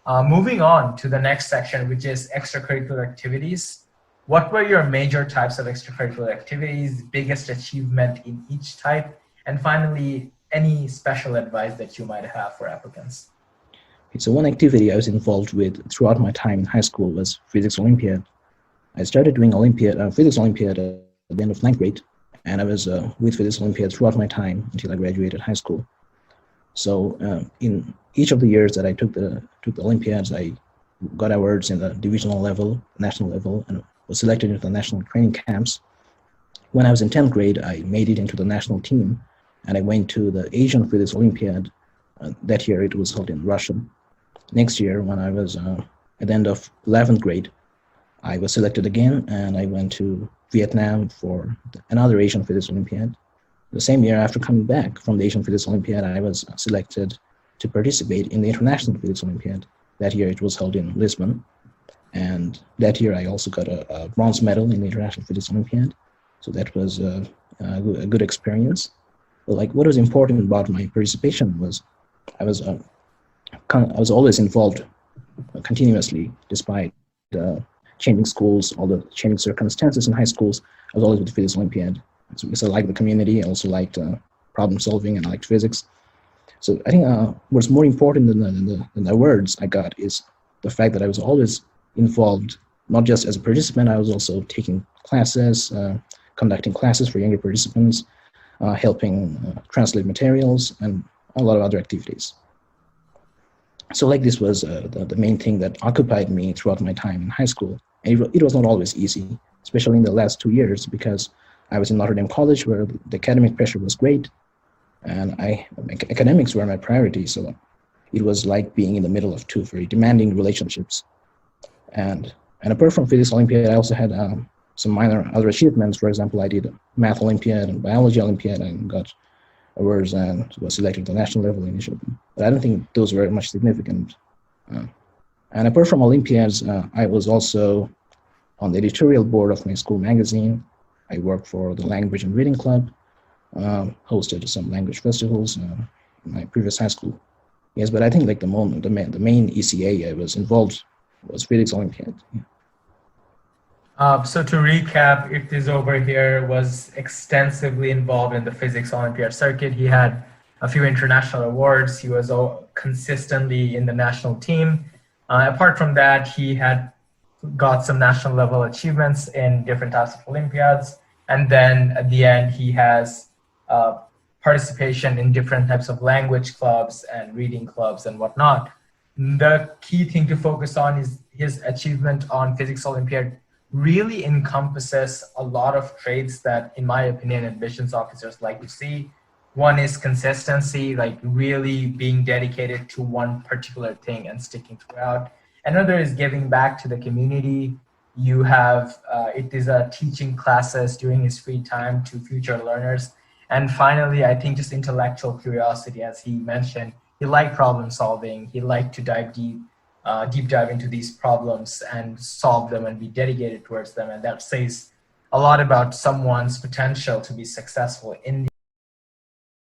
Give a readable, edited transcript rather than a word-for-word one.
Moving on to the next section, which is extracurricular activities. What were your major types of extracurricular activities, biggest achievement in each type, and finally, any special advice that you might have for applicants? So one activity I was involved with throughout my time in high school was Physics Olympiad. I started doing Physics Olympiad at the end of ninth grade, and I was with Physics Olympiad throughout my time until I graduated high school. So in each of the years that I took the Olympiads, I got awards in the divisional level, national level, and was selected into the national training camps. When I was in 10th grade, I made it into the national team, and I went to the Asian Physics Olympiad. That year it was held in Russia. Next year, when I was at the end of 11th grade, I was selected again, and I went to Vietnam for another Asian Physics Olympiad. The same year, after coming back from the Asian Physics Olympiad, I was selected to participate in the International Physics Olympiad. That year it was held in Lisbon. And that year I also got a bronze medal in the International Physics Olympiad. So that was a good experience. But like what was important about my participation was I was always involved continuously, despite changing schools, all the changing circumstances in high schools. I was always with the Physics Olympiad. So because I liked the community, I also liked problem solving, and I liked physics. So I think what's more important than the awards I got is the fact that I was always involved, not just as a participant. I was also taking classes, conducting classes for younger participants, helping translate materials, and a lot of other activities. So like this was the main thing that occupied me throughout my time in high school. And it was not always easy, especially in the last 2 years, because I was in Notredame College where the academic pressure was great, and academics were my priority. So it was like being in the middle of two very demanding relationships. And apart from Physics Olympiad, I also had some minor other achievements. For example, I did a Math Olympiad and Biology Olympiad and got awards and was selected to the national level initially. But I don't think those were much significant. And apart from Olympiads, I was also on the editorial board of my school magazine. I worked for the Language and Reading Club, hosted some language festivals in my previous high school. Yes, but I think like the main ECA I was involved was Physics Olympiad. Yeah. So to recap, Irtiza over here was extensively involved in the Physics Olympiad circuit. He had a few international awards. He was consistently in the national team. Apart from that, he had got some national level achievements in different types of Olympiads. And then at the end, he has participation in different types of language clubs and reading clubs and whatnot. The key thing to focus on is his achievement on Physics Olympiad really encompasses a lot of traits that, in my opinion, admissions officers like to see. One is consistency, like really being dedicated to one particular thing and sticking throughout. Another is giving back to the community. You have Irtiza teaching classes during his free time to future learners. And finally, I think just intellectual curiosity, as he mentioned. He liked problem solving. He liked to deep dive into these problems and solve them and be dedicated towards them. And that says a lot about someone's potential to be successful in